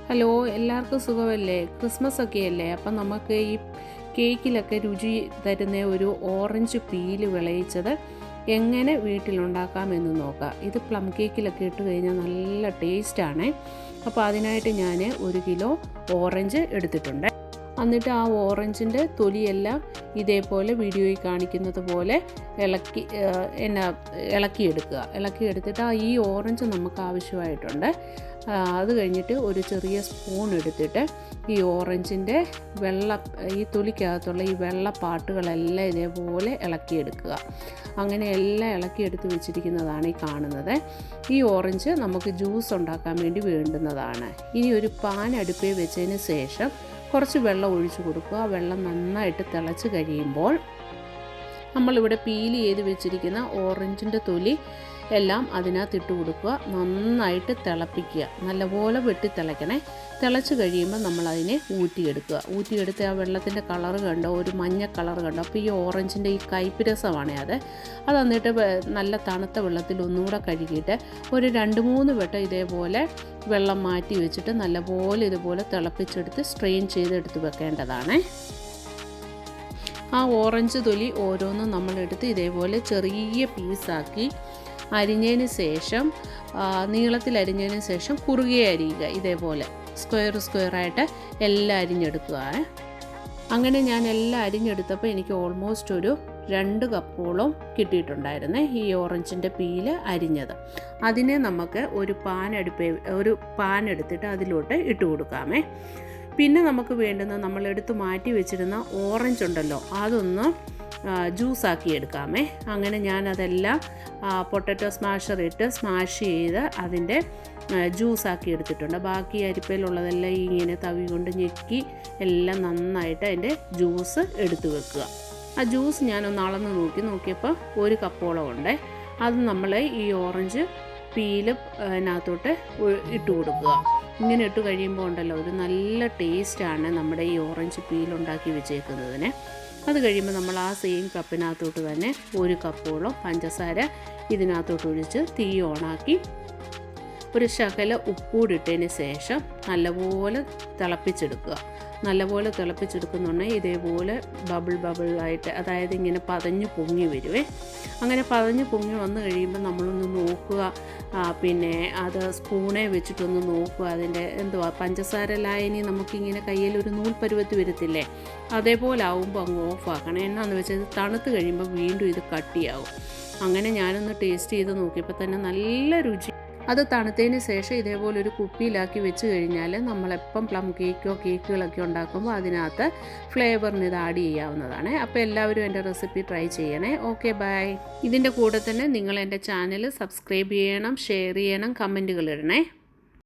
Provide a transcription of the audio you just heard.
Hello, എല്ലാവർക്കും സുഖമല്ലേ? Christmas ഒക്കെ അല്ലേ? അപ്പം നമുക്ക് ഈ കേക്കിലൊക്കെ രുചി തരുന്ന ഒരു ഓറഞ്ച് പീല് വിളയിച്ചത് എങ്ങനെ വീട്ടിലുണ്ടാക്കാമെന്ന് നോക്കാം. ഇത് പ്ലം കേക്കിലൊക്കെ ഇട്ട് കഴിഞ്ഞാൽ നല്ല ടേസ്റ്റാണ്. അപ്പോൾ അതിനായിട്ട് ഞാൻ 1 കിലോ ഓറഞ്ച് എടുത്തിട്ടുണ്ട്. എന്നിട്ട് ആ ഓറഞ്ചിൻ്റെ തൊലിയെല്ലാം ഇതേപോലെ വീഡിയോയിൽ കാണിക്കുന്നത് പോലെ ഇളക്കിയെടുത്തിട്ട് ഈ ഓറഞ്ച് നമുക്ക് ആവശ്യമായിട്ടുണ്ട്. അത് കഴിഞ്ഞിട്ട് ഒരു ചെറിയ സ്പൂൺ എടുത്തിട്ട് ഈ ഓറഞ്ചിൻ്റെ ഈ തൊലിക്കകത്തുള്ള ഈ വെള്ള പാട്ടുകളെല്ലാം ഇതേപോലെ ഇളക്കിയെടുക്കുക. അങ്ങനെ എല്ലാം ഇളക്കിയെടുത്ത് വെച്ചിരിക്കുന്നതാണ് ഈ കാണുന്നത്. ഈ ഓറഞ്ച് നമുക്ക് ജ്യൂസ് ഉണ്ടാക്കാൻ വേണ്ടി വേണ്ടുന്നതാണ്. ഇനി ഒരു പാൻ അടുപ്പിൽ വെച്ചതിന് ശേഷം കുറച്ച് വെള്ളം ഒഴിച്ചു കൊടുക്കുക. വെള്ളം നന്നായിട്ട് തിളച്ച് കഴിയുമ്പോൾ നമ്മളിവിടെ പീൽ ചെയ്ത് വെച്ചിരിക്കുന്ന ഓറഞ്ചിൻ്റെ തൊലി എല്ലാം അതിനകത്ത് ഇട്ട് കൊടുക്കുക. നന്നായിട്ട് തിളപ്പിക്കുക. നല്ലപോലെ വെട്ടി തിളയ്ക്കണേ. തിളച്ച് കഴിയുമ്പോൾ നമ്മളതിനെ ഊറ്റിയെടുത്ത് ആ വെള്ളത്തിൻ്റെ കളറ് കണ്ടോ, ഒരു മഞ്ഞ കളറ് കണ്ടോ. അപ്പോൾ ഈ ഓറഞ്ചിൻ്റെ ഈ കയ്പ്പ് രസമാണ് അത് എന്നിട്ട് നല്ല തണുത്ത വെള്ളത്തിൽ ഒന്നുകൂടെ കഴുകിയിട്ട് ഒരു 2-3 വട്ടം ഇതേപോലെ വെള്ളം മാറ്റി വെച്ചിട്ട് നല്ലപോലെ ഇതുപോലെ തിളപ്പിച്ചെടുത്ത് സ്ട്രെയിൻ ചെയ്തെടുത്ത് വെക്കേണ്ടതാണ്. ആ ഓറഞ്ച് തൊലി ഓരോന്നും നമ്മളെടുത്ത് ഇതേപോലെ ചെറിയ പീസാക്കി അരിഞ്ഞതിന് ശേഷം നീളത്തിൽ അരിഞ്ഞതിന് ശേഷം കുറുകെ അരിയുക. ഇതേപോലെ സ്ക്വയറായിട്ട് എല്ലാം അരിഞ്ഞെടുക്കുക. അങ്ങനെ ഞാൻ എല്ലാം അരിഞ്ഞെടുത്തപ്പോൾ എനിക്ക് ഓൾമോസ്റ്റ് ഒരു 2 കപ്പോളം കിട്ടിയിട്ടുണ്ടായിരുന്നേ ഈ ഓറഞ്ചിൻ്റെ പീല് അരിഞ്ഞത്. അതിനെ നമുക്ക് ഒരു പാൻ എടുത്തിട്ട് അതിലോട്ട് ഇട്ട് കൊടുക്കാമേ. പിന്നെ നമുക്ക് വേണ്ടുന്ന നമ്മളെടുത്ത് മാറ്റി വെച്ചിരുന്ന ഓറഞ്ച് ഉണ്ടല്ലോ, അതൊന്ന് ജ്യൂസാക്കി എടുക്കാമേ. അങ്ങനെ ഞാനതെല്ലാം പൊട്ടറ്റോ സ്മാഷർ ഇട്ട് സ്മാഷ് ചെയ്ത് അതിൻ്റെ ജ്യൂസാക്കി എടുത്തിട്ടുണ്ട്. ബാക്കി അരിപ്പയിലുള്ളതെല്ലാം ഇങ്ങനെ തവി കൊണ്ട് ഞെക്കി എല്ലാം നന്നായിട്ട് അതിൻ്റെ ജ്യൂസ് എടുത്ത് വെക്കുക. ആ ജ്യൂസ് ഞാനൊന്ന് അളന്ന് നോക്കിയപ്പോൾ 1 കപ്പോളം ഉണ്ട്. അത് നമ്മൾ ഈ ഓറഞ്ച് പീല് അതിനകത്തോട്ട് ഇട്ട് കൊടുക്കുക. ഇങ്ങനെ ഇട്ട് കഴിയുമ്പോൾ ഉണ്ടല്ലോ ഒരു നല്ല ടേസ്റ്റാണ് നമ്മുടെ ഈ ഓറഞ്ച് പീലുണ്ടാക്കി വെച്ചേക്കുന്നതിന്. അത് കഴിയുമ്പോൾ നമ്മൾ ആ സെയിം കപ്പിനകത്തോട്ട് തന്നെ 1 കപ്പോളം പഞ്ചസാര ഇതിനകത്തോട്ട് ഒഴിച്ച് തീ ഓണാക്കി ഒരു ശകല ഉപ്പൂടിട്ടതിന് ശേഷം നല്ലപോലെ തിളപ്പിച്ചെടുക്കുക. നല്ലപോലെ തിളപ്പിച്ചെടുക്കുന്നുണ്ടെങ്കിൽ ഇതേപോലെ ബബിളായിട്ട്, അതായത് ഇങ്ങനെ പതഞ്ഞ് പൊങ്ങി വരുവേ. അങ്ങനെ പതഞ്ഞ് പൊങ്ങി വന്നു കഴിയുമ്പോൾ നമ്മളൊന്ന് നോക്കുക. പിന്നെ അത് സ്പൂണെ വെച്ചിട്ടൊന്ന് നോക്കുക. അതിൻ്റെ പഞ്ചസാര ലായനി നമുക്കിങ്ങനെ കയ്യിലൊരു നൂൽ പരുവത്തി വരത്തില്ലേ, അതേപോലെ ആവുമ്പോൾ അങ്ങ് ഓഫാക്കണം. എന്നാന്ന് വെച്ചാൽ ഇത് തണുത്ത് കഴിയുമ്പോൾ വീണ്ടും ഇത് കട്ടിയാവും. അങ്ങനെ ഞാനൊന്ന് ടേസ്റ്റ് ചെയ്ത് നോക്കിയപ്പോൾ തന്നെ നല്ല രുചി. അത് തണുത്തതിന് ശേഷം ഇതേപോലെ ഒരു കുപ്പിയിലാക്കി വെച്ച് കഴിഞ്ഞാൽ നമ്മളെപ്പം പ്ലം കേക്കുകളൊക്കെ ഉണ്ടാക്കുമ്പോൾ അതിനകത്ത് ഫ്ലേവറിന് ഇത് ആഡ് ചെയ്യാവുന്നതാണ്. അപ്പോൾ എല്ലാവരും എൻ്റെ റെസിപ്പി ട്രൈ ചെയ്യണേ. Okay, bye. ഇതിൻ്റെ കൂടെ തന്നെ നിങ്ങൾ എൻ്റെ ചാനൽ സബ്സ്ക്രൈബ് ചെയ്യണം, ഷെയർ ചെയ്യണം, കമൻറ്റുകൾ ഇടണേ.